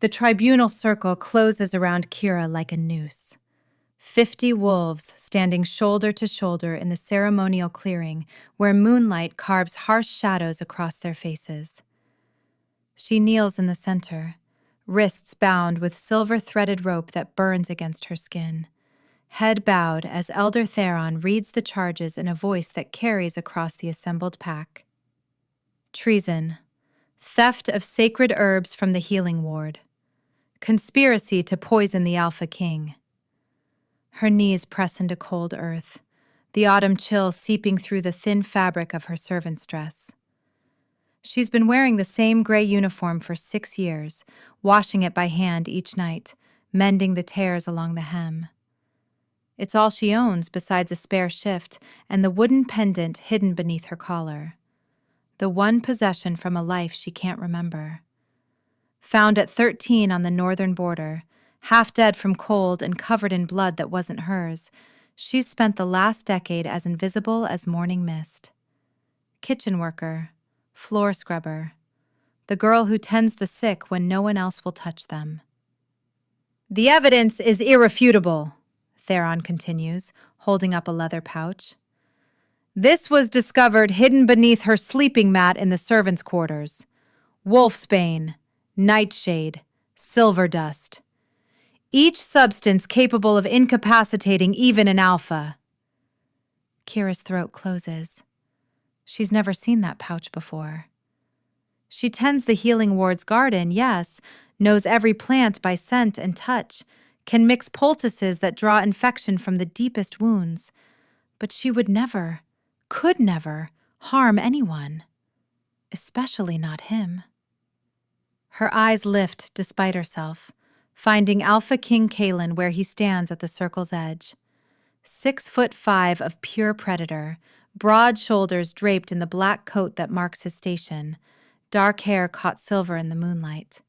The tribunal circle closes around Kira like a noose. 50 wolves standing shoulder to shoulder in the ceremonial clearing where moonlight carves harsh shadows across their faces. She kneels in the center, wrists bound with silver-threaded rope that burns against her skin, head bowed as Elder Theron reads the charges in a voice that carries across the assembled pack. Treason, theft of sacred herbs from the healing ward, conspiracy to poison the Alpha King. Her knees press into cold earth, the autumn chill seeping through the thin fabric of her servant's dress. She's been wearing the same gray uniform for 6 years, washing it by hand each night, mending the tears along the hem. It's all she owns besides a spare shift and the wooden pendant hidden beneath her collar. The one possession from a life she can't remember. Found at 13 on the northern border, half dead from cold and covered in blood that wasn't hers, she's spent the last decade as invisible as morning mist. Kitchen worker, floor scrubber, the girl who tends the sick when no one else will touch them. The evidence is irrefutable, Theron continues, holding up a leather pouch. This was discovered hidden beneath her sleeping mat in the servants' quarters. Wolfsbane, nightshade, silver dust. Each substance capable of incapacitating even an alpha. Kira's throat closes. She's never seen that pouch before. She tends the healing ward's garden, yes, knows every plant by scent and touch, can mix poultices that draw infection from the deepest wounds. But she would never, could never, harm anyone. Especially not him. Her eyes lift despite herself, finding Alpha King Kalen where he stands at the circle's edge. 6'5" of pure predator, broad shoulders draped in the black coat that marks his station, dark hair caught silver in the moonlight.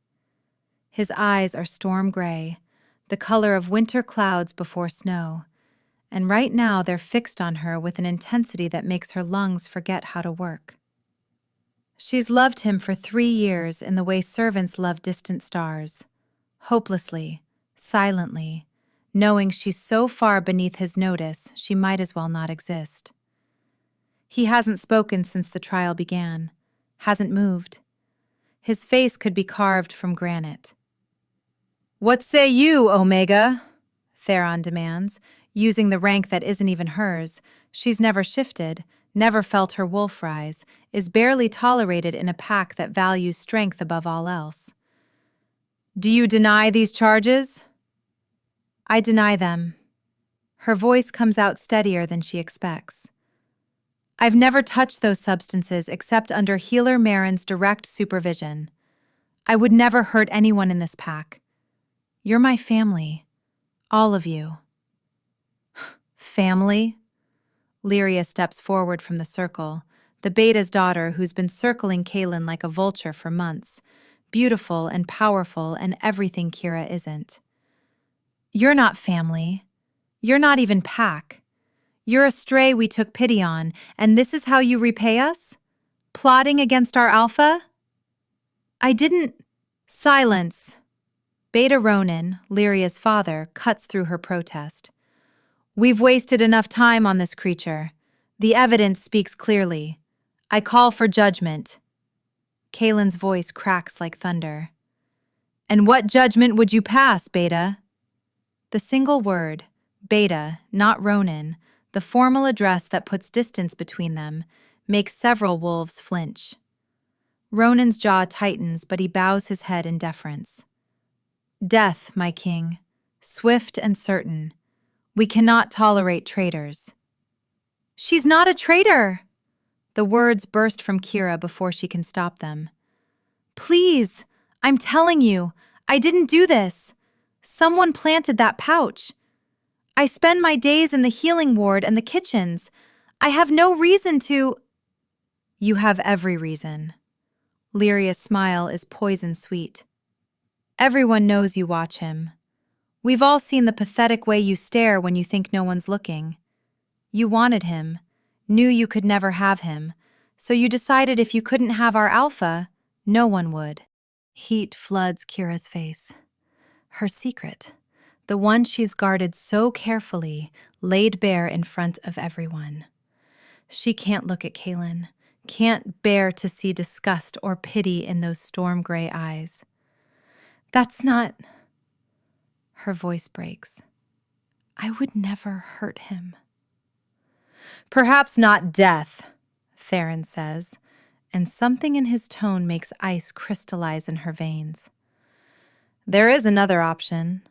His eyes are storm gray, the color of winter clouds before snow, and right now they're fixed on her with an intensity that makes her lungs forget how to work. She's loved him for 3 years in the way servants love distant stars, hopelessly, silently, knowing she's so far beneath his notice she might as well not exist. He hasn't spoken since the trial began, hasn't moved. His face could be carved from granite. "What say you, Omega?" Theron demands, using the rank that isn't even hers. She's never shifted, never felt her wolf rise, is barely tolerated in a pack that values strength above all else. "Do you deny these charges?" "I deny them." Her voice comes out steadier than she expects. "I've never touched those substances except under Healer Marin's direct supervision. I would never hurt anyone in this pack. You're my family. All of you." "Family?" Lyria steps forward from the circle, the beta's daughter who's been circling Kalen like a vulture for months, beautiful and powerful and everything Kira isn't. "You're not family. You're not even pack. You're a stray we took pity on, and this is how you repay us? Plotting against our alpha?" "I didn't—" "Silence." Beta Ronin, Lyria's father, cuts through her protest. "We've wasted enough time on this creature. The evidence speaks clearly. I call for judgment." Kalen's voice cracks like thunder. "And what judgment would you pass, Beta?" The single word, Beta, not Ronin, the formal address that puts distance between them, makes several wolves flinch. Ronin's jaw tightens, but he bows his head in deference. "Death, my king, swift and certain. We cannot tolerate traitors." "She's not a traitor!" The words burst from Kira before she can stop them. "Please, I'm telling you, I didn't do this. Someone planted that pouch. I spend my days in the healing ward and the kitchens. I have no reason to—" "You have every reason." Lyria's smile is poison sweet. "Everyone knows you watch him. We've all seen the pathetic way you stare when you think no one's looking. You wanted him, knew you could never have him, so you decided if you couldn't have our alpha, no one would." Heat floods Kira's face. Her secret, the one she's guarded so carefully, laid bare in front of everyone. She can't look at Kaylin, can't bear to see disgust or pity in those storm gray eyes. That's not... Her voice breaks. I would never hurt him. Perhaps not death, Theron says, and something in his tone makes ice crystallize in her veins. There is another option,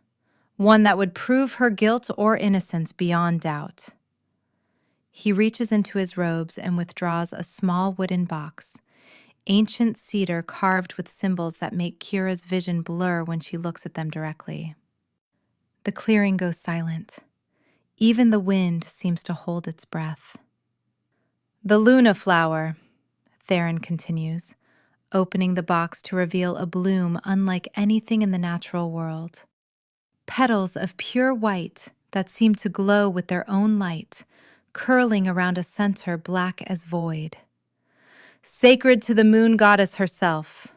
one that would prove her guilt or innocence beyond doubt. He reaches into his robes and withdraws a small wooden box, ancient cedar carved with symbols that make Kira's vision blur when she looks at them directly. The clearing goes silent. Even the wind seems to hold its breath. The Luna flower, Theron continues, opening the box to reveal a bloom unlike anything in the natural world. Petals of pure white that seem to glow with their own light, curling around a center black as void. Sacred to the moon goddess herself.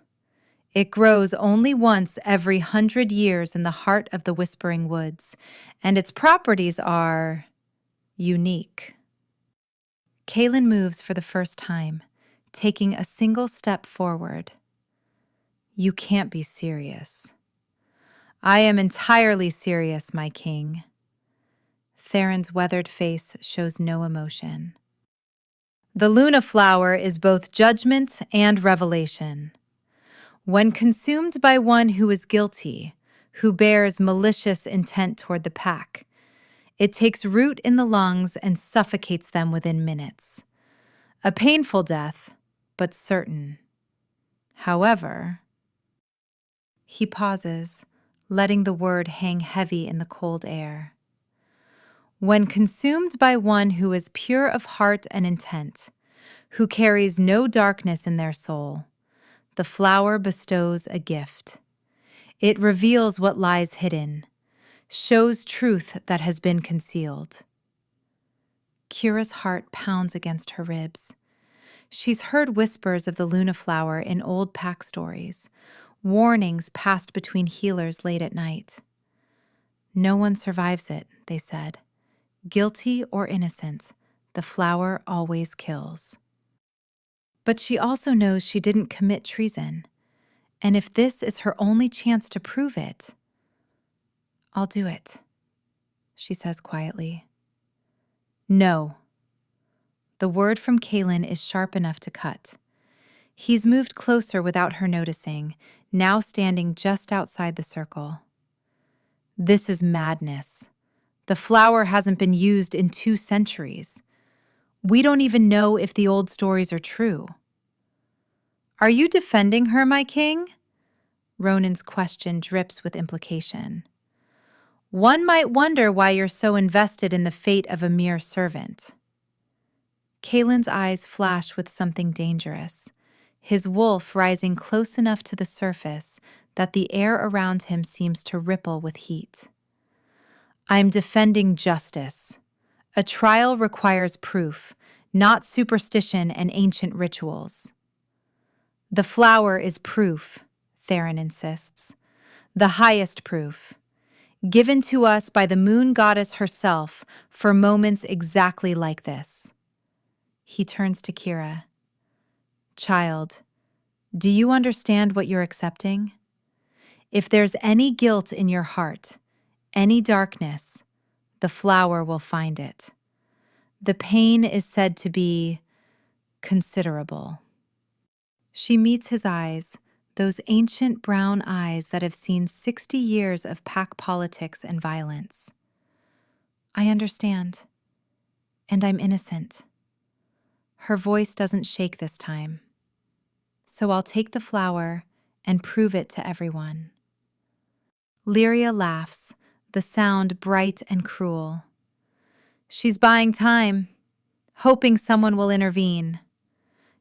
It grows only once every 100 years in the heart of the Whispering Woods, and its properties are unique. Kaylin moves for the first time, taking a single step forward. You can't be serious. I am entirely serious, my king. Theron's weathered face shows no emotion. The Luna flower is both judgment and revelation. When consumed by one who is guilty, who bears malicious intent toward the pack, it takes root in the lungs and suffocates them within minutes. A painful death, but certain. However, he pauses, letting the word hang heavy in the cold air. When consumed by one who is pure of heart and intent, who carries no darkness in their soul, the flower bestows a gift. It reveals what lies hidden, shows truth that has been concealed. Kira's heart pounds against her ribs. She's heard whispers of the Luna flower in old pack stories, warnings passed between healers late at night. No one survives it, they said. Guilty or innocent, the flower always kills. But she also knows she didn't commit treason, and if this is her only chance to prove it, I'll do it, she says quietly. No. The word from Kaylin is sharp enough to cut. He's moved closer without her noticing, now standing just outside the circle. This is madness. The flower hasn't been used in 2 centuries. We don't even know if the old stories are true. Are you defending her, my king? Ronan's question drips with implication. One might wonder why you're so invested in the fate of a mere servant. Kaylin's eyes flash with something dangerous, his wolf rising close enough to the surface that the air around him seems to ripple with heat. I'm defending justice. A trial requires proof, not superstition and ancient rituals. The flower is proof, Theron insists. The highest proof, given to us by the moon goddess herself for moments exactly like this. He turns to Kira. Child, do you understand what you're accepting? If there's any guilt in your heart, any darkness, the flower will find it. The pain is said to be considerable. She meets his eyes, those ancient brown eyes that have seen 60 years of pack politics and violence. I understand, and I'm innocent. Her voice doesn't shake this time. So I'll take the flower and prove it to everyone. Lyria laughs, the sound bright and cruel. She's buying time, hoping someone will intervene.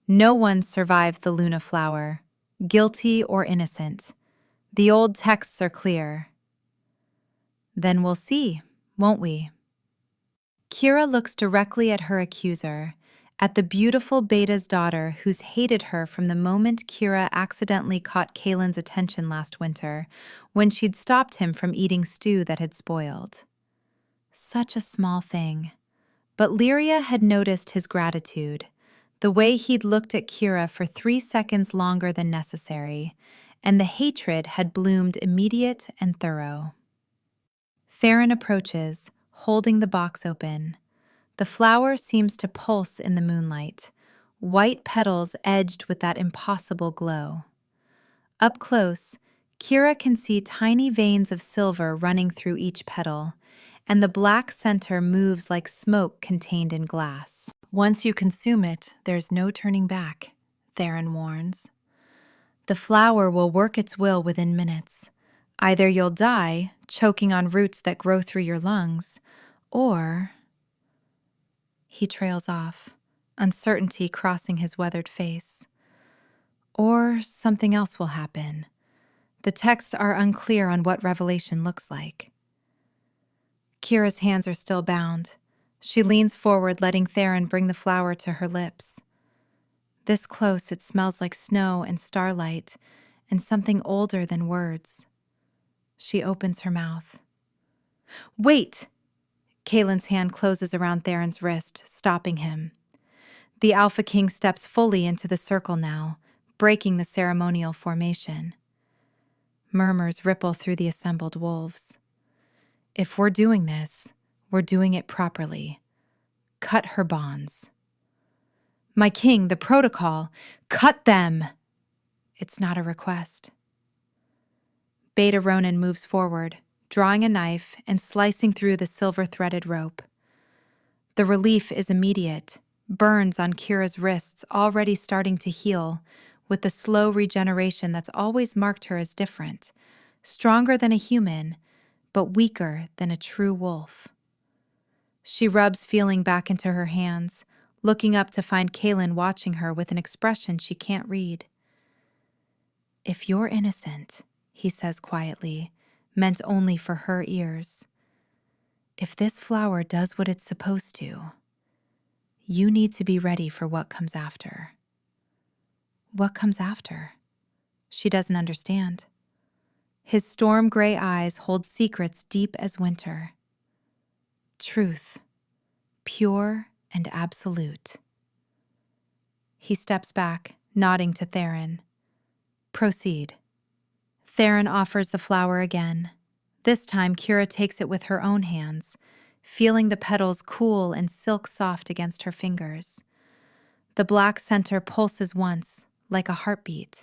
No one survived the Luna flower, guilty or innocent. The old texts are clear. Then we'll see, won't we? Kira looks directly at her accuser, at the beautiful Beta's daughter who's hated her from the moment Kira accidentally caught Kalen's attention last winter when she'd stopped him from eating stew that had spoiled. Such a small thing. But Lyria had noticed his gratitude, the way he'd looked at Kira for 3 seconds longer than necessary, and the hatred had bloomed immediate and thorough. Theron approaches, holding the box open. The flower seems to pulse in the moonlight, white petals edged with that impossible glow. Up close, Kira can see tiny veins of silver running through each petal, and the black center moves like smoke contained in glass. Once you consume it, there's no turning back, Theron warns. The flower will work its will within minutes. Either you'll die, choking on roots that grow through your lungs, or... He trails off, uncertainty crossing his weathered face. Or something else will happen. The texts are unclear on what revelation looks like. Kira's hands are still bound. She leans forward, letting Theron bring the flower to her lips. This close, it smells like snow and starlight and something older than words. She opens her mouth. Wait! Kalen's hand closes around Theron's wrist, stopping him. The Alpha King steps fully into the circle now, breaking the ceremonial formation. Murmurs ripple through the assembled wolves. If we're doing this, we're doing it properly. Cut her bonds. My king, the protocol, cut them! It's not a request. Beta Ronin moves forward, drawing a knife and slicing through the silver-threaded rope. The relief is immediate, burns on Kira's wrists already starting to heal, with the slow regeneration that's always marked her as different, stronger than a human, but weaker than a true wolf. She rubs feeling back into her hands, looking up to find Kalen watching her with an expression she can't read. If you're innocent, he says quietly, meant only for her ears. If this flower does what it's supposed to, you need to be ready for what comes after. What comes after? She doesn't understand. His storm gray eyes hold secrets deep as winter. Truth, pure and absolute. He steps back, nodding to Theron. Proceed. Theron offers the flower again. This time, Kira takes it with her own hands, feeling the petals cool and silk-soft against her fingers. The black center pulses once, like a heartbeat.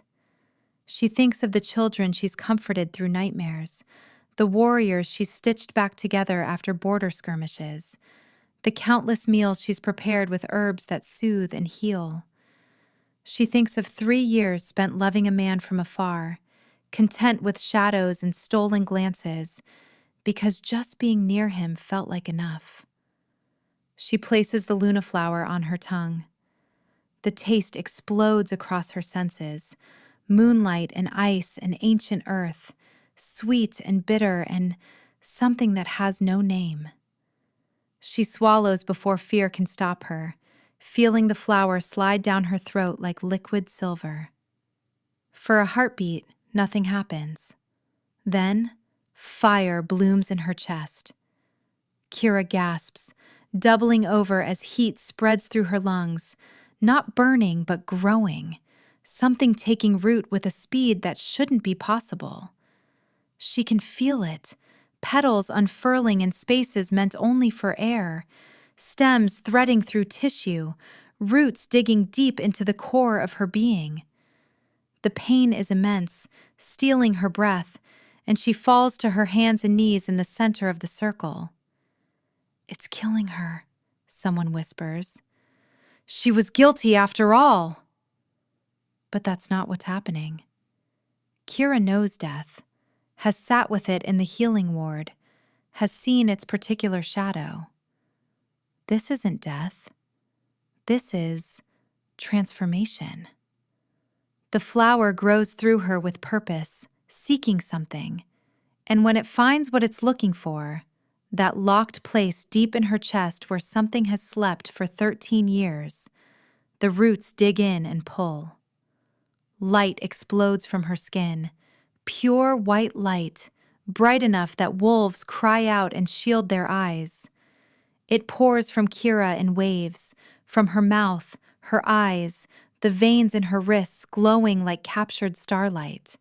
She thinks of the children she's comforted through nightmares, the warriors she's stitched back together after border skirmishes, the countless meals she's prepared with herbs that soothe and heal. She thinks of 3 years spent loving a man from afar, content with shadows and stolen glances, because just being near him felt like enough. She places the Luna flower on her tongue. The taste explodes across her senses, moonlight and ice and ancient earth, sweet and bitter and something that has no name. She swallows before fear can stop her, feeling the flower slide down her throat like liquid silver. For a heartbeat, nothing happens. Then, fire blooms in her chest. Kira gasps, doubling over as heat spreads through her lungs, not burning but growing, something taking root with a speed that shouldn't be possible. She can feel it, petals unfurling in spaces meant only for air, stems threading through tissue, roots digging deep into the core of her being. The pain is immense, stealing her breath, and she falls to her hands and knees in the center of the circle. It's killing her, someone whispers. She was guilty after all. But that's not what's happening. Kira knows death, has sat with it in the healing ward, has seen its particular shadow. This isn't death. This is transformation. The flower grows through her with purpose, seeking something, and when it finds what it's looking for, that locked place deep in her chest where something has slept for 13 years, The roots dig in and pull. Light explodes from her skin, pure white light, bright enough that wolves cry out and shield their eyes. It pours from Kira in waves, from her mouth, her eyes, the veins in her wrists glowing like captured starlight.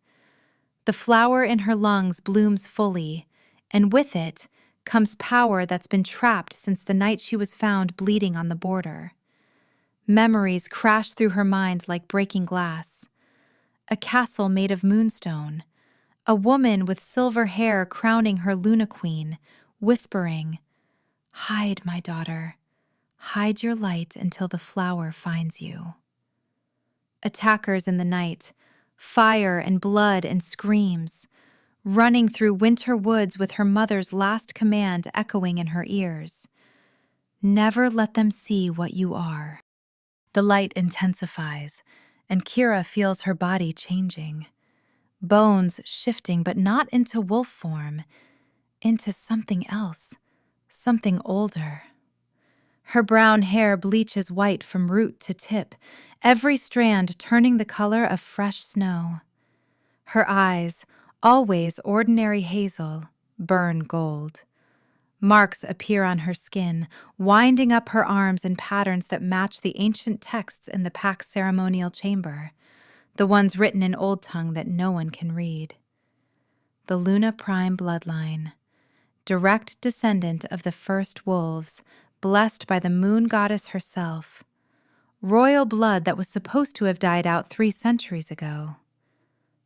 The flower in her lungs blooms fully, and with it comes power that's been trapped since the night she was found bleeding on the border. Memories crash through her mind like breaking glass. A castle made of moonstone, a woman with silver hair crowning her Luna Queen, whispering, "Hide, my daughter. Hide your light until the flower finds you." Attackers in the night, fire and blood and screams, running through winter woods with her mother's last command echoing in her ears. Never let them see what you are. The light intensifies, and Kira feels her body changing. Bones shifting, but not into wolf form, into something else, something older. Her brown hair bleaches white from root to tip, every strand turning the color of fresh snow. Her eyes, always ordinary hazel, burn gold. Marks appear on her skin, winding up her arms in patterns that match the ancient texts in the pack's ceremonial chamber, the ones written in Old Tongue that no one can read. The Luna Prime bloodline, direct descendant of the first wolves, blessed by the moon goddess herself. Royal blood that was supposed to have died out 3 centuries ago.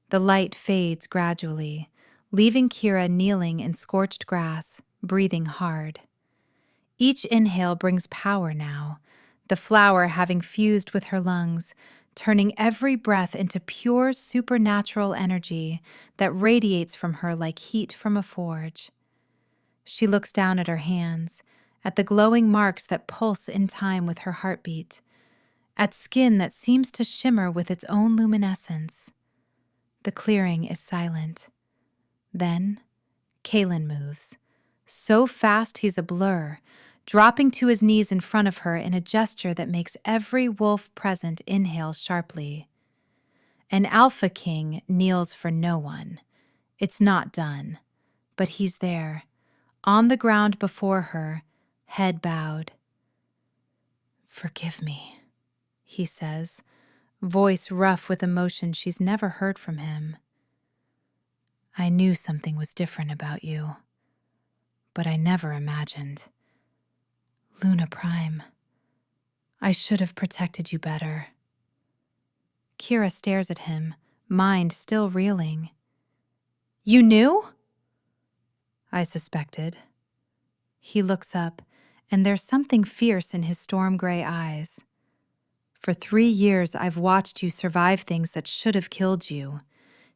The light fades gradually, leaving Kira kneeling in scorched grass, breathing hard. Each inhale brings power now, the flower having fused with her lungs, turning every breath into pure supernatural energy that radiates from her like heat from a forge. She looks down at her hands, at the glowing marks that pulse in time with her heartbeat, at skin that seems to shimmer with its own luminescence. The clearing is silent. Then, Kalen moves, so fast he's a blur, dropping to his knees in front of her in a gesture that makes every wolf present inhale sharply. An alpha king kneels for no one. It's not done, but he's there, on the ground before her, head bowed. "Forgive me," he says, voice rough with emotion she's never heard from him. "I knew something was different about you, but I never imagined. Luna Prime, I should have protected you better." Kira stares at him, mind still reeling. "You knew?" "I suspected." He looks up, and there's something fierce in his storm gray eyes. "For 3 years I've watched you survive things that should have killed you,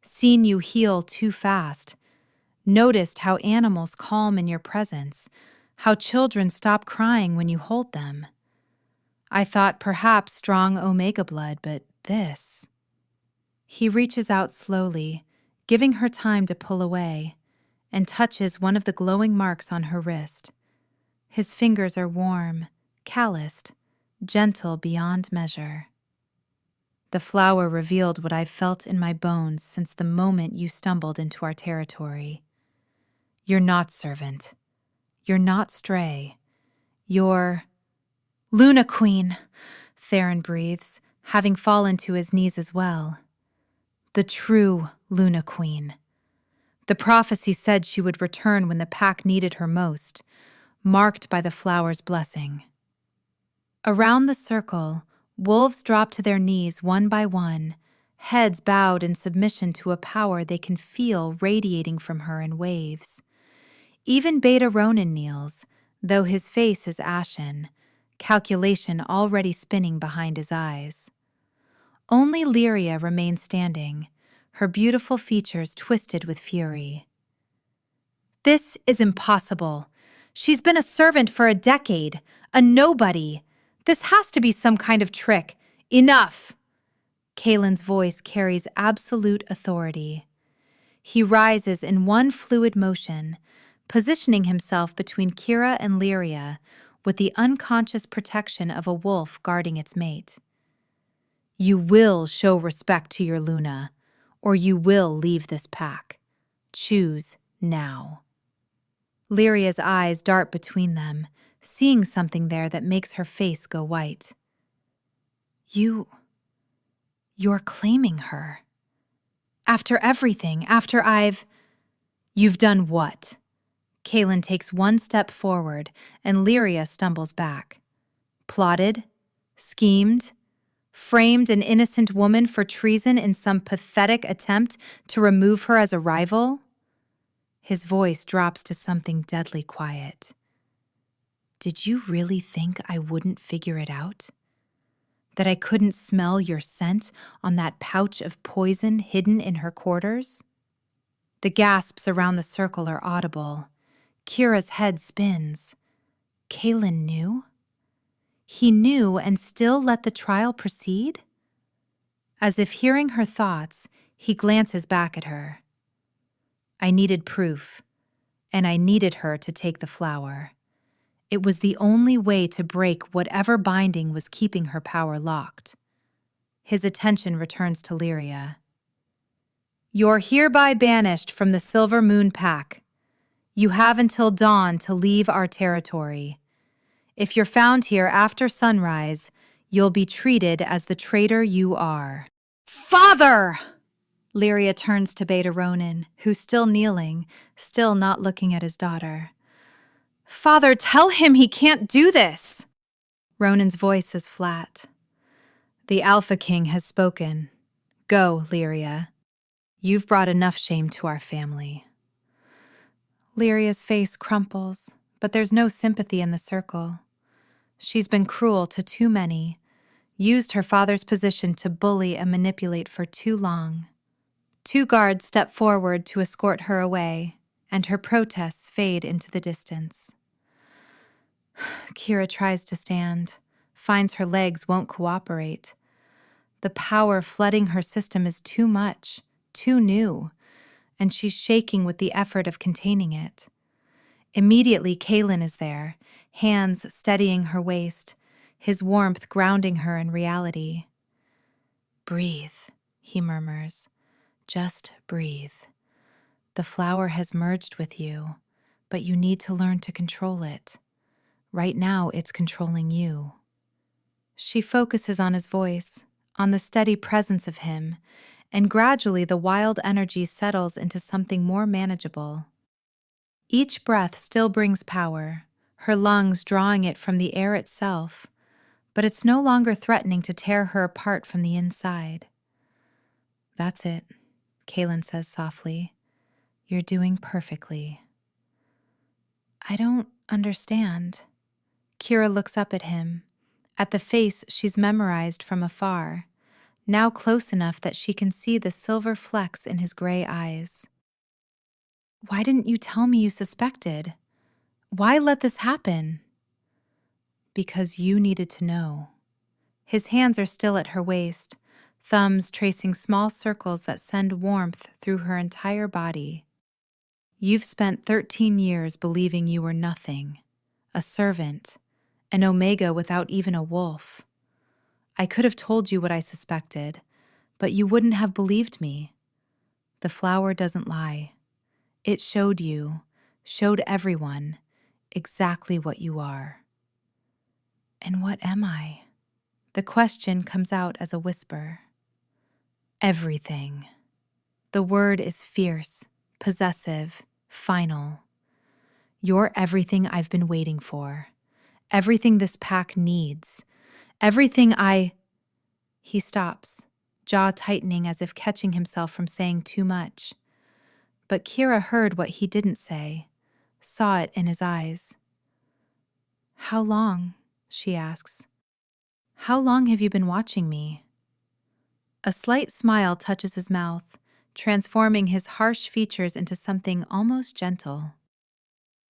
seen you heal too fast, noticed how animals calm in your presence, how children stop crying when you hold them. I thought perhaps strong Omega blood, but this." He reaches out slowly, giving her time to pull away, and touches one of the glowing marks on her wrist. His fingers are warm, calloused, gentle beyond measure. "The flower revealed what I've felt in my bones since the moment you stumbled into our territory. You're not servant. You're not stray. You're—" "Luna Queen," Theron breathes, having fallen to his knees as well. "The true Luna Queen. The prophecy said she would return when the pack needed her most, marked by the flower's blessing." Around the circle, wolves drop to their knees one by one, heads bowed in submission to a power they can feel radiating from her in waves. Even Beta Ronin kneels, though his face is ashen, calculation already spinning behind his eyes. Only Lyria remains standing, her beautiful features twisted with fury. "This is impossible. She's been a servant for a decade, a nobody. This has to be some kind of trick. Enough!" Kalen's voice carries absolute authority. He rises in one fluid motion, positioning himself between Kira and Lyria, with the unconscious protection of a wolf guarding its mate. You will show respect to your Luna, or you will leave this pack. Choose now. Lyria's eyes dart between them, seeing something there that makes her face go white. You're claiming her. After everything, after You've done what? Kaelin takes one step forward, and Lyria stumbles back. Plotted? Schemed? Framed an innocent woman for treason in some pathetic attempt to remove her as a rival? His voice drops to something deadly quiet. Did you really think I wouldn't figure it out? That I couldn't smell your scent on that pouch of poison hidden in her quarters? The gasps around the circle are audible. Kira's head spins. Kaelin knew? He knew and still let the trial proceed? As if hearing her thoughts, he glances back at her. I needed proof, and I needed her to take the flower. It was the only way to break whatever binding was keeping her power locked. His attention returns to Lyria. You're hereby banished from the Silver Moon Pack. You have until dawn to leave our territory. If you're found here after sunrise, you'll be treated as the traitor you are. Father! Lyria turns to Beta Ronan, who's still kneeling, still not looking at his daughter. Father, tell him he can't do this! Ronan's voice is flat. The Alpha King has spoken. Go, Lyria. You've brought enough shame to our family. Lyria's face crumples, but there's no sympathy in the circle. She's been cruel to too many, used her father's position to bully and manipulate for too long. 2 guards step forward to escort her away, and her protests fade into the distance. Kira tries to stand, finds her legs won't cooperate. The power flooding her system is too much, too new, and she's shaking with the effort of containing it. Immediately, Kaelin is there, hands steadying her waist, his warmth grounding her in reality. Breathe, he murmurs. Just breathe. The flower has merged with you, but you need to learn to control it. Right now, it's controlling you. She focuses on his voice, on the steady presence of him, and gradually the wild energy settles into something more manageable. Each breath still brings power, her lungs drawing it from the air itself, but it's no longer threatening to tear her apart from the inside. That's it, Kaelin says softly. You're doing perfectly. I don't understand. Kira looks up at him, at the face she's memorized from afar, now close enough that she can see the silver flecks in his gray eyes. Why didn't you tell me you suspected? Why let this happen? Because you needed to know. His hands are still at her waist, thumbs tracing small circles that send warmth through her entire body. You've spent 13 years believing you were nothing, a servant, an omega without even a wolf. I could have told you what I suspected, but you wouldn't have believed me. The flower doesn't lie. It showed you, showed everyone, exactly what you are. And what am I? The question comes out as a whisper. Everything. The word is fierce, possessive, final. You're everything I've been waiting for. Everything this pack needs. Everything He stops, jaw tightening as if catching himself from saying too much. But Kira heard what he didn't say, saw it in his eyes. How long? She asks. How long have you been watching me? A slight smile touches his mouth, transforming his harsh features into something almost gentle.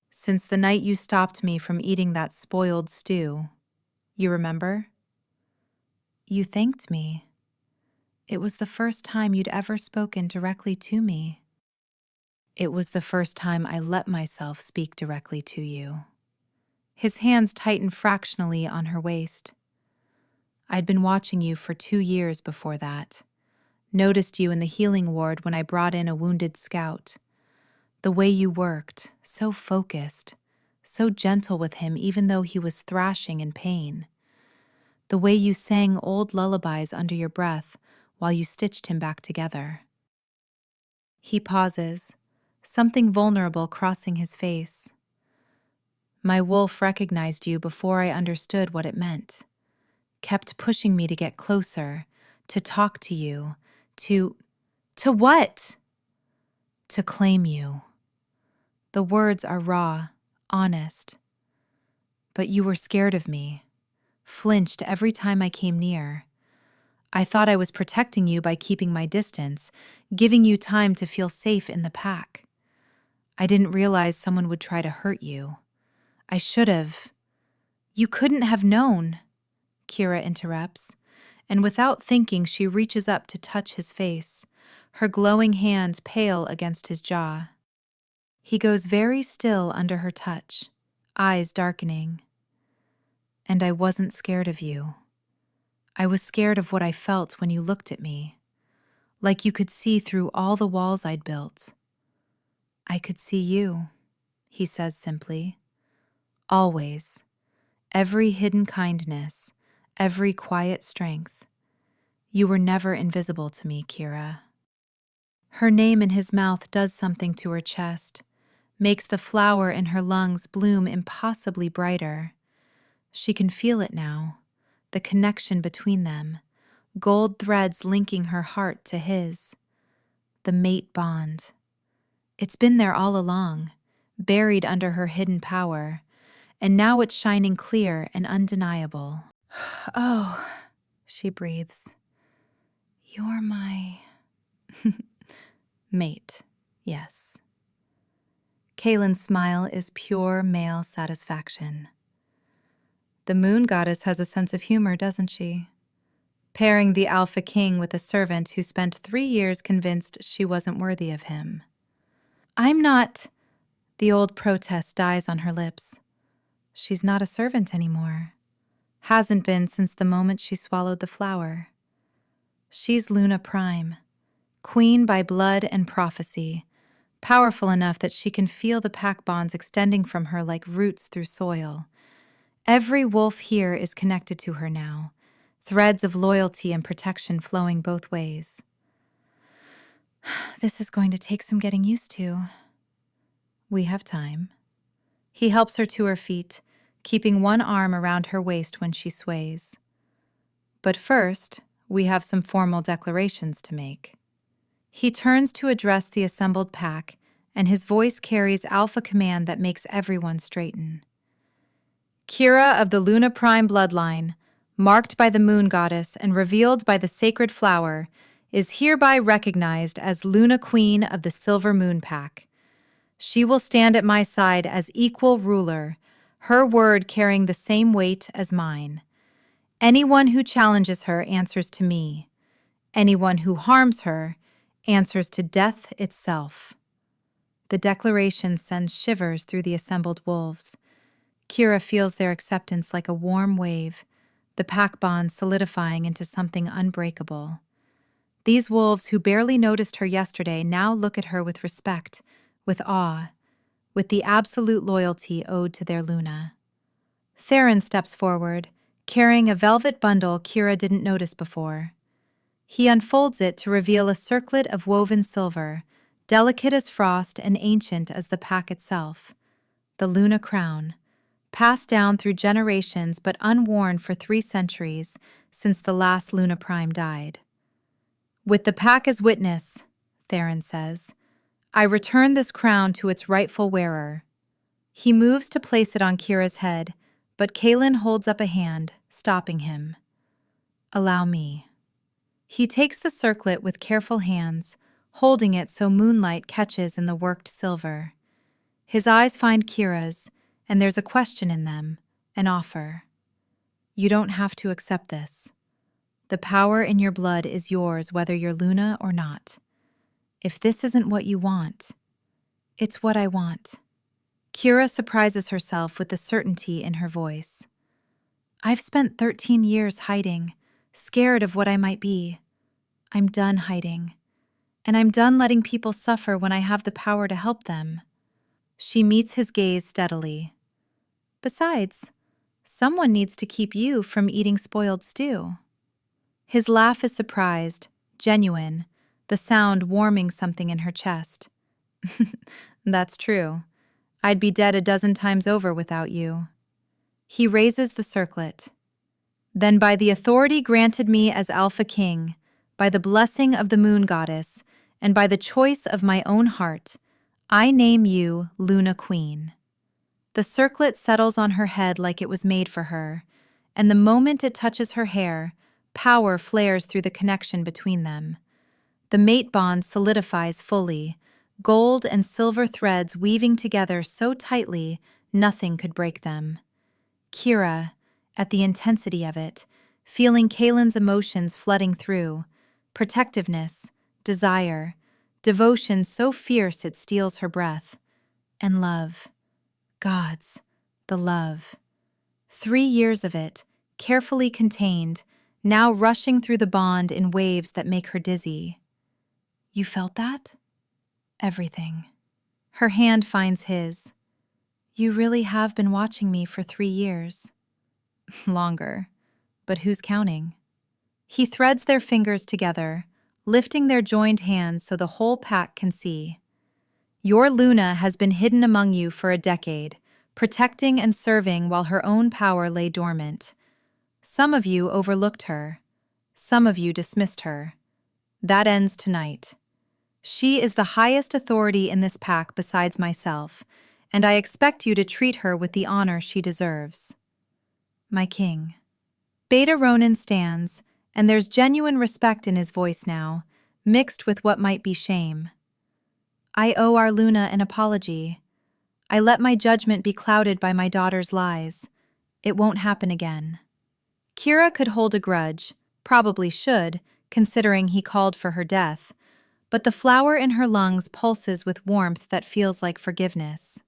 Since the night you stopped me from eating that spoiled stew. You remember? You thanked me. It was the first time you'd ever spoken directly to me. It was the first time I let myself speak directly to you. His hands tighten fractionally on her waist. I'd been watching you for 2 years before that. Noticed you in the healing ward when I brought in a wounded scout. The way you worked, so focused, so gentle with him even though he was thrashing in pain. The way you sang old lullabies under your breath while you stitched him back together. He pauses, something vulnerable crossing his face. My wolf recognized you before I understood what it meant. Kept pushing me to get closer, to talk to you, to what? To claim you. The words are raw, honest. But you were scared of me, flinched every time I came near. I thought I was protecting you by keeping my distance, giving you time to feel safe in the pack. I didn't realize someone would try to hurt you. I should have. You couldn't have known, Kira interrupts, and without thinking she reaches up to touch his face, her glowing hands pale against his jaw. He goes very still under her touch, eyes darkening. And I wasn't scared of you. I was scared of what I felt when you looked at me, like you could see through all the walls I'd built. I could see you, he says simply. Always. Every hidden kindness, every quiet strength. You were never invisible to me, Kira. Her name in his mouth does something to her chest, makes the flower in her lungs bloom impossibly brighter. She can feel it now, the connection between them, gold threads linking her heart to his. The mate bond. It's been there all along, buried under her hidden power, and now it's shining clear and undeniable. Oh, she breathes. You're my mate, yes. Kaylin's smile is pure male satisfaction. The moon goddess has a sense of humor, doesn't she? Pairing the alpha king with a servant who spent 3 years convinced she wasn't worthy of him. I'm not... The old protest dies on her lips. She's not a servant anymore. Hasn't been since the moment she swallowed the flower. She's Luna Prime, queen by blood and prophecy, powerful enough that she can feel the pack bonds extending from her like roots through soil. Every wolf here is connected to her now, threads of loyalty and protection flowing both ways. This is going to take some getting used to. We have time. He helps her to her feet, keeping one arm around her waist when she sways. But first, we have some formal declarations to make. He turns to address the assembled pack, and his voice carries alpha command that makes everyone straighten. Kira of the Luna Prime bloodline, marked by the moon goddess and revealed by the sacred flower, is hereby recognized as Luna Queen of the Silver Moon Pack. She will stand at my side as equal ruler, her word carrying the same weight as mine. Anyone who challenges her answers to me. Anyone who harms her answers to death itself. The declaration sends shivers through the assembled wolves. Kira feels their acceptance like a warm wave, the pack bond solidifying into something unbreakable. These wolves who barely noticed her yesterday now look at her with respect, with awe, with the absolute loyalty owed to their Luna. Theron steps forward, carrying a velvet bundle Kira didn't notice before. He unfolds it to reveal a circlet of woven silver, delicate as frost and ancient as the pack itself. The Luna crown, passed down through generations but unworn for 3 centuries since the last Luna Prime died. With the pack as witness, Theron says, I return this crown to its rightful wearer. He moves to place it on Kira's head, but Kaylin holds up a hand, stopping him. Allow me. He takes the circlet with careful hands, holding it so moonlight catches in the worked silver. His eyes find Kira's, and there's a question in them, an offer. You don't have to accept this. The power in your blood is yours whether you're Luna or not. If this isn't what you want, it's what I want. Kira surprises herself with the certainty in her voice. I've spent 13 years hiding, scared of what I might be. I'm done hiding. And I'm done letting people suffer when I have the power to help them. She meets his gaze steadily. Besides, someone needs to keep you from eating spoiled stew. His laugh is surprised, genuine, the sound warming something in her chest. That's true. I'd be dead a dozen times over without you. He raises the circlet. Then by the authority granted me as Alpha King, by the blessing of the Moon Goddess, and by the choice of my own heart, I name you Luna Queen. The circlet settles on her head like it was made for her, and the moment it touches her hair, power flares through the connection between them. The mate bond solidifies fully, gold and silver threads weaving together so tightly nothing could break them. Kira, at the intensity of it, feeling Kaylin's emotions flooding through, protectiveness, desire, devotion so fierce it steals her breath, and love. Gods, the love. 3 years of it, carefully contained, now rushing through the bond in waves that make her dizzy. You felt that? Everything. Her hand finds his. You really have been watching me for 3 years. Longer. But who's counting? He threads their fingers together, lifting their joined hands so the whole pack can see. Your Luna has been hidden among you for a decade, protecting and serving while her own power lay dormant. Some of you overlooked her. Some of you dismissed her. That ends tonight. She is the highest authority in this pack besides myself, and I expect you to treat her with the honor she deserves. My king. Beta Ronin stands, and there's genuine respect in his voice now, mixed with what might be shame. I owe our Luna an apology. I let my judgment be clouded by my daughter's lies. It won't happen again. Kira could hold a grudge, probably should, considering he called for her death, but the flower in her lungs pulses with warmth that feels like forgiveness.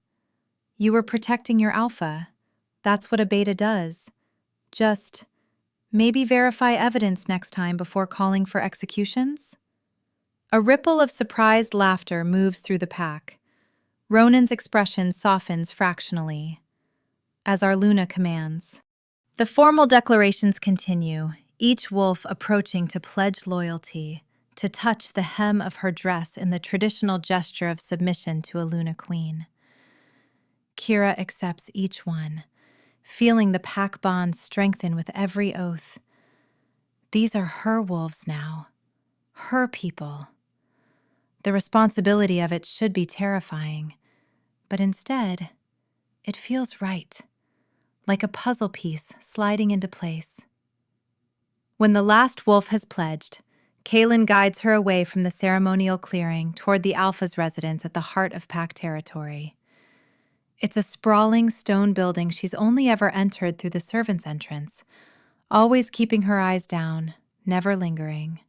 You were protecting your alpha. That's what a beta does. Just, maybe verify evidence next time before calling for executions? A ripple of surprised laughter moves through the pack. Ronin's expression softens fractionally, as our Luna commands. The formal declarations continue, each wolf approaching to pledge loyalty, to touch the hem of her dress in the traditional gesture of submission to a Luna Queen. Kira accepts each one, feeling the pack bond strengthen with every oath. These are her wolves now, her people. The responsibility of it should be terrifying, but instead, it feels right, like a puzzle piece sliding into place. When the last wolf has pledged, Kaylin guides her away from the ceremonial clearing toward the Alpha's residence at the heart of pack territory. It's a sprawling stone building she's only ever entered through the servants' entrance, always keeping her eyes down, never lingering.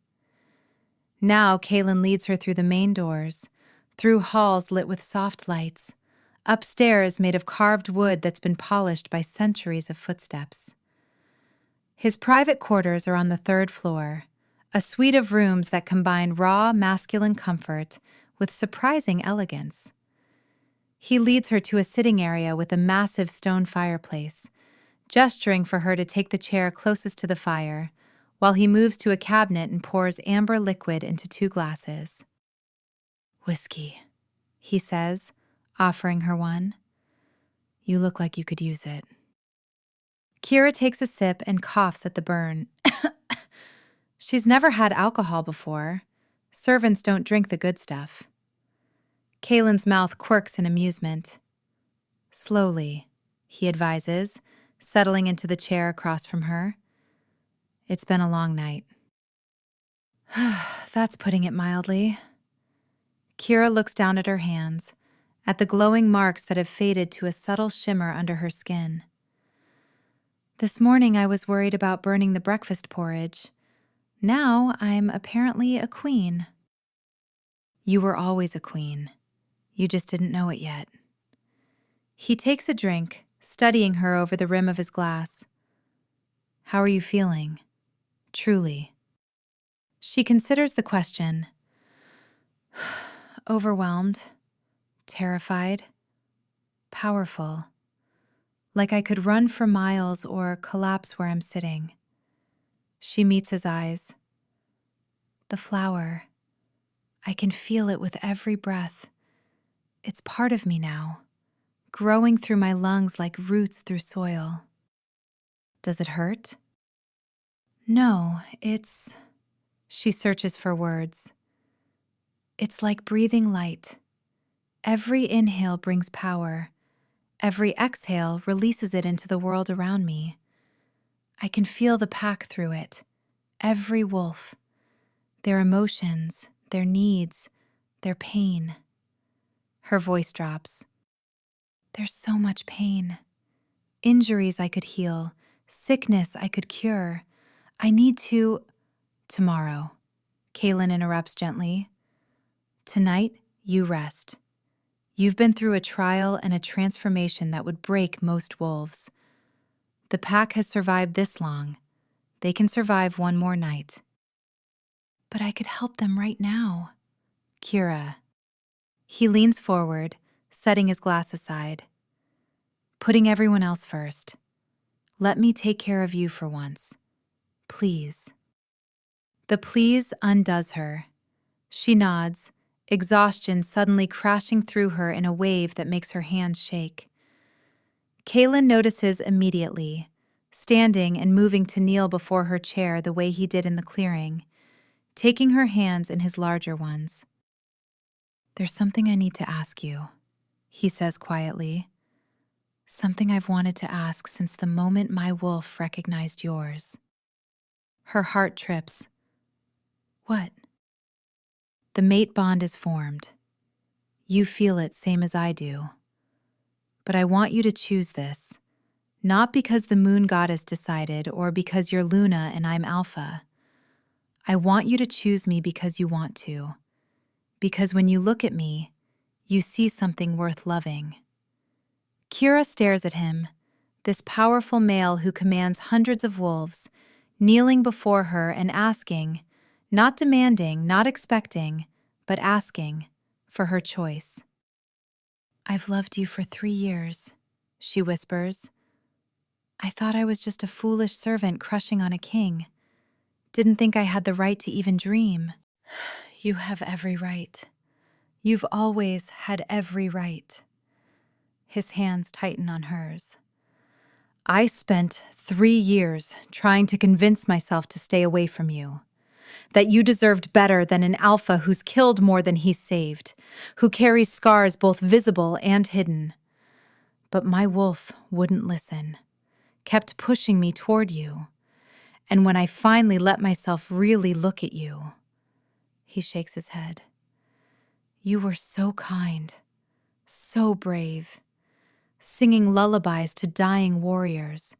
Now Kaylin leads her through the main doors, through halls lit with soft lights, upstairs made of carved wood that's been polished by centuries of footsteps. His private quarters are on the 3rd floor, a suite of rooms that combine raw masculine comfort with surprising elegance. He leads her to a sitting area with a massive stone fireplace, gesturing for her to take the chair closest to the fire, while he moves to a cabinet and pours amber liquid into 2 glasses. Whiskey, he says, offering her one. You look like you could use it. Kira takes a sip and coughs at the burn. She's never had alcohol before. Servants don't drink the good stuff. Kaylin's mouth quirks in amusement. Slowly, he advises, settling into the chair across from her. It's been a long night. That's putting it mildly. Kira looks down at her hands, at the glowing marks that have faded to a subtle shimmer under her skin. This morning I was worried about burning the breakfast porridge. Now I'm apparently a queen. You were always a queen. You just didn't know it yet. He takes a drink, studying her over the rim of his glass. How are you feeling? Truly. She considers the question. Overwhelmed, terrified, powerful. Like I could run for miles or collapse where I'm sitting. She meets his eyes. The flower. I can feel it with every breath. It's part of me now, growing through my lungs like roots through soil. Does it hurt? No, it's... She searches for words. It's like breathing light. Every inhale brings power. Every exhale releases it into the world around me. I can feel the pack through it. Every wolf. Their emotions, their needs, their pain. Her voice drops. There's so much pain. Injuries I could heal. Sickness I could cure. I need to... Tomorrow. Kaylin interrupts gently. Tonight, you rest. You've been through a trial and a transformation that would break most wolves. The pack has survived this long. They can survive one more night. But I could help them right now. Kira. He leans forward, setting his glass aside. Putting everyone else first. Let me take care of you for once. Please. The please undoes her. She nods, exhaustion suddenly crashing through her in a wave that makes her hands shake. Kaylin notices immediately, standing and moving to kneel before her chair the way he did in the clearing, taking her hands in his larger ones. There's something I need to ask you, he says quietly. Something I've wanted to ask since the moment my wolf recognized yours. Her heart trips. What? The mate bond is formed. You feel it same as I do. But I want you to choose this, not because the moon goddess decided or because you're Luna and I'm Alpha. I want you to choose me because you want to. Because when you look at me, you see something worth loving. Kira stares at him, this powerful male who commands hundreds of wolves, kneeling before her and asking, not demanding, not expecting, but asking for her choice. I've loved you for 3 years, she whispers. I thought I was just a foolish servant crushing on a king. Didn't think I had the right to even dream. You have every right. You've always had every right. His hands tighten on hers. I spent 3 years trying to convince myself to stay away from you. That you deserved better than an alpha who's killed more than he's saved, who carries scars both visible and hidden. But my wolf wouldn't listen, kept pushing me toward you. And when I finally let myself really look at you, he shakes his head. You were so kind, so brave, singing lullabies to dying warriors,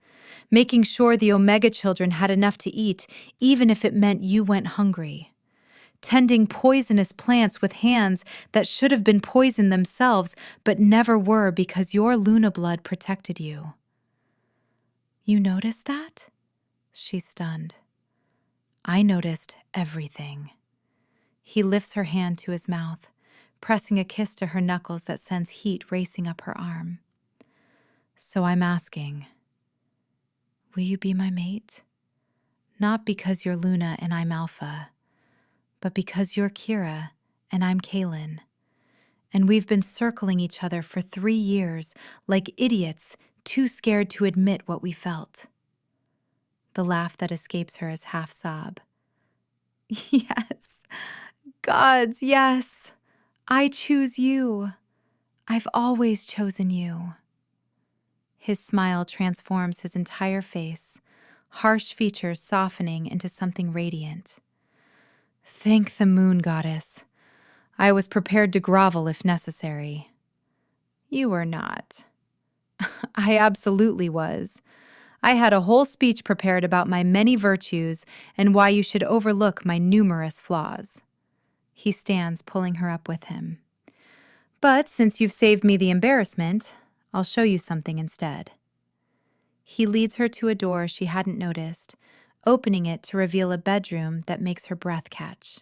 making sure the Omega children had enough to eat, even if it meant you went hungry, tending poisonous plants with hands that should have been poison themselves, but never were because your Luna blood protected you. You noticed that? She's stunned. I noticed everything. He lifts her hand to his mouth, pressing a kiss to her knuckles that sends heat racing up her arm. So I'm asking, will you be my mate? Not because you're Luna and I'm Alpha, but because you're Kira and I'm Kaylin. And we've been circling each other for 3 years like idiots, too scared to admit what we felt. The laugh that escapes her is half sob. Yes, gods, yes. I choose you. I've always chosen you. His smile transforms his entire face, harsh features softening into something radiant. Thank the moon goddess. I was prepared to grovel if necessary. You were not. I absolutely was. I had a whole speech prepared about my many virtues and why you should overlook my numerous flaws. He stands, pulling her up with him. But since you've saved me the embarrassment, I'll show you something instead. He leads her to a door she hadn't noticed, opening it to reveal a bedroom that makes her breath catch.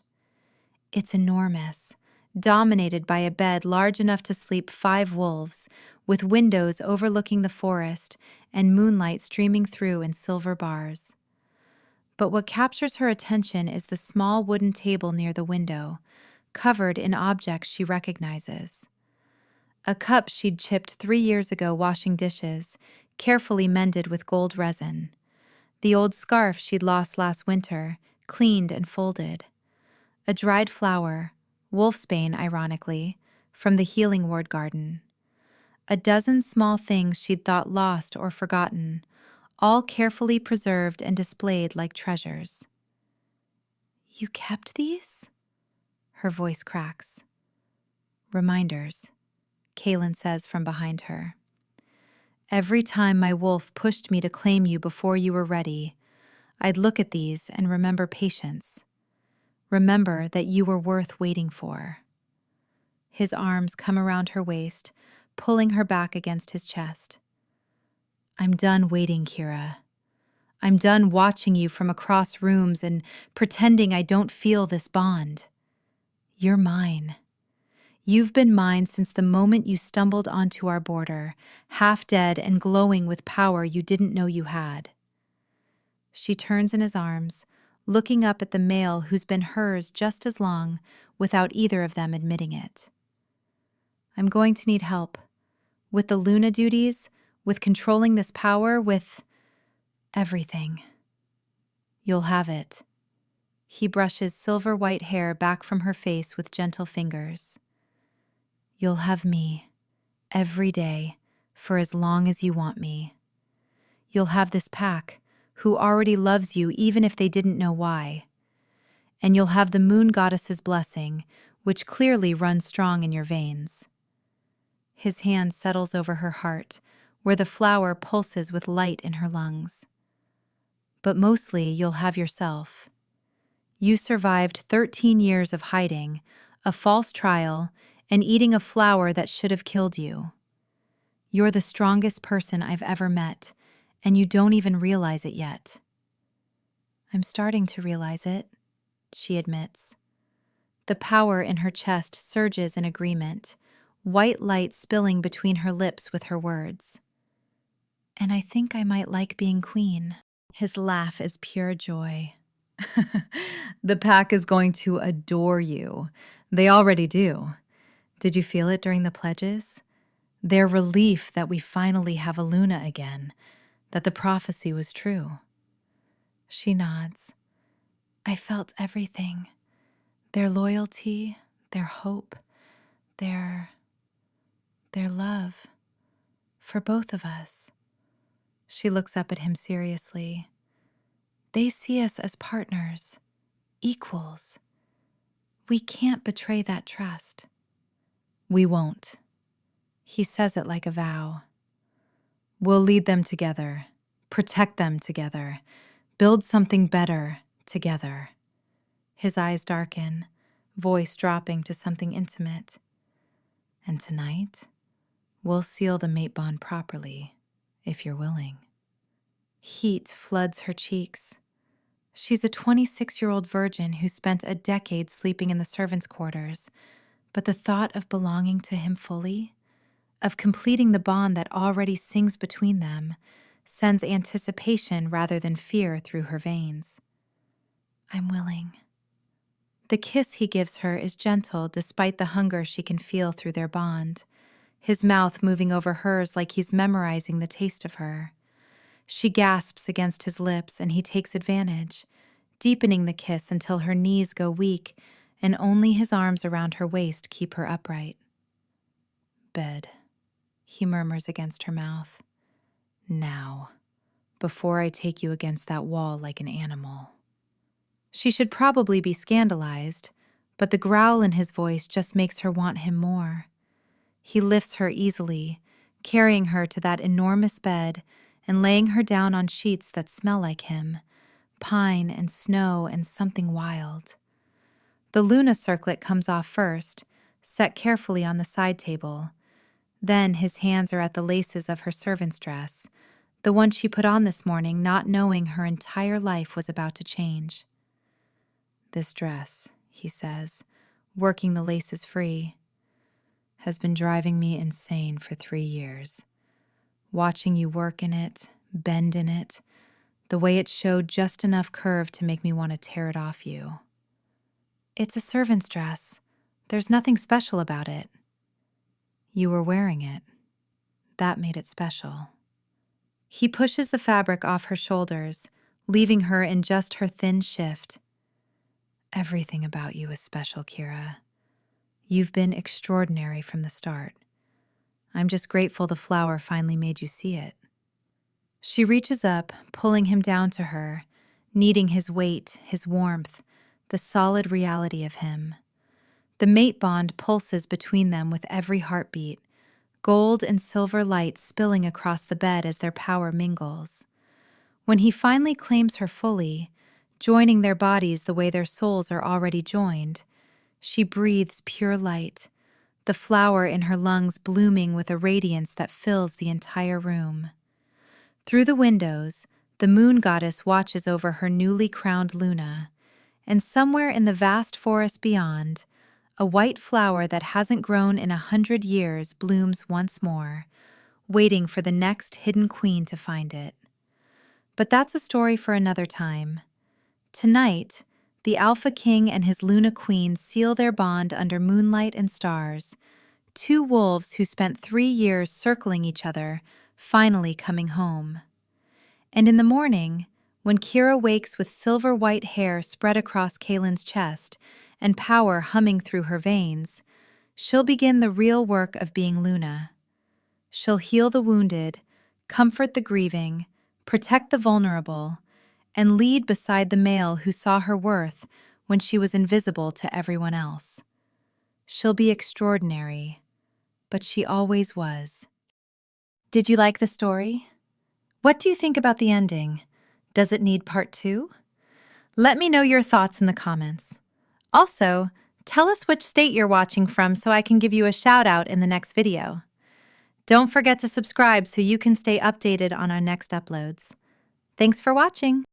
It's enormous, dominated by a bed large enough to sleep 5 wolves, with windows overlooking the forest and moonlight streaming through in silver bars. But what captures her attention is the small wooden table near the window, covered in objects she recognizes. A cup she'd chipped 3 years ago washing dishes, carefully mended with gold resin. The old scarf she'd lost last winter, cleaned and folded. A dried flower, wolfsbane ironically, from the healing ward garden. A dozen small things she'd thought lost or forgotten, all carefully preserved and displayed like treasures. "You kept these?" Her voice cracks. "Reminders," Kaylin says from behind her. "Every time my wolf pushed me to claim you before you were ready, I'd look at these and remember patience. Remember that you were worth waiting for." His arms come around her waist, pulling her back against his chest. "I'm done waiting, Kira. I'm done watching you from across rooms and pretending I don't feel this bond. You're mine. You've been mine since the moment you stumbled onto our border, half dead and glowing with power you didn't know you had." She turns in his arms, looking up at the male who's been hers just as long, without either of them admitting it. "I'm going to need help. With the Luna duties, with controlling this power, with everything. You'll have it." He brushes silver white hair back from her face with gentle fingers. "You'll have me, every day, for as long as you want me. You'll have this pack, who already loves you even if they didn't know why. And you'll have the moon goddess's blessing, which clearly runs strong in your veins." His hand settles over her heart, where the flower pulses with light in her lungs. "But mostly you'll have yourself. You survived 13 years of hiding, a false trial, and eating a flower that should have killed you. You're the strongest person I've ever met, and you don't even realize it yet." "I'm starting to realize it," she admits. The power in her chest surges in agreement, white light spilling between her lips with her words. "And I think I might like being queen." His laugh is pure joy. "The pack is going to adore you. They already do. Did you feel it during the pledges? Their relief that we finally have a Luna again, that the prophecy was true." She nods. "I felt everything. Their loyalty, their hope, their love. For both of us." She looks up at him seriously. "They see us as partners, equals. We can't betray that trust." "We won't." He says it like a vow. "We'll lead them together, protect them together, build something better together." His eyes darken, voice dropping to something intimate. "And tonight, we'll seal the mate bond properly, if you're willing." Heat floods her cheeks. She's a 26-year-old virgin who spent a decade sleeping in the servants' quarters, but the thought of belonging to him fully, of completing the bond that already sings between them, sends anticipation rather than fear through her veins. "I'm willing." The kiss he gives her is gentle despite the hunger she can feel through their bond, his mouth moving over hers like he's memorizing the taste of her. She gasps against his lips and he takes advantage, deepening the kiss until her knees go weak and only his arms around her waist keep her upright. "Bed," he murmurs against her mouth. "Now, before I take you against that wall like an animal." She should probably be scandalized, but the growl in his voice just makes her want him more. He lifts her easily, carrying her to that enormous bed and laying her down on sheets that smell like him, pine and snow and something wild. The Luna circlet comes off first, set carefully on the side table. Then his hands are at the laces of her servant's dress, the one she put on this morning, not knowing her entire life was about to change. "This dress," he says, working the laces free, "has been driving me insane for 3 years. Watching you work in it, bend in it, the way it showed just enough curve to make me want to tear it off you." "It's a servant's dress. There's nothing special about it." "You were wearing it. That made it special." He pushes the fabric off her shoulders, leaving her in just her thin shift. "Everything about you is special, Kira. You've been extraordinary from the start. I'm just grateful the flower finally made you see it." She reaches up, pulling him down to her, needing his weight, his warmth, the solid reality of him. The mate bond pulses between them with every heartbeat, gold and silver light spilling across the bed as their power mingles. When he finally claims her fully, joining their bodies the way their souls are already joined, she breathes pure light, the flower in her lungs blooming with a radiance that fills the entire room. Through the windows, the moon goddess watches over her newly crowned Luna, and somewhere in the vast forest beyond, a white flower that hasn't grown in 100 years blooms once more, waiting for the next hidden queen to find it. But that's a story for another time. Tonight, the Alpha King and his Luna Queen seal their bond under moonlight and stars, 2 wolves who spent 3 years circling each other, finally coming home. And in the morning, when Kira wakes with silver-white hair spread across Kaylin's chest and power humming through her veins, she'll begin the real work of being Luna. She'll heal the wounded, comfort the grieving, protect the vulnerable, and lead beside the male who saw her worth when she was invisible to everyone else. She'll be extraordinary, but she always was. Did you like the story? What do you think about the ending? Does it need part 2? Let me know your thoughts in the comments. Also, tell us which state you're watching from so I can give you a shout out in the next video. Don't forget to subscribe so you can stay updated on our next uploads. Thanks for watching.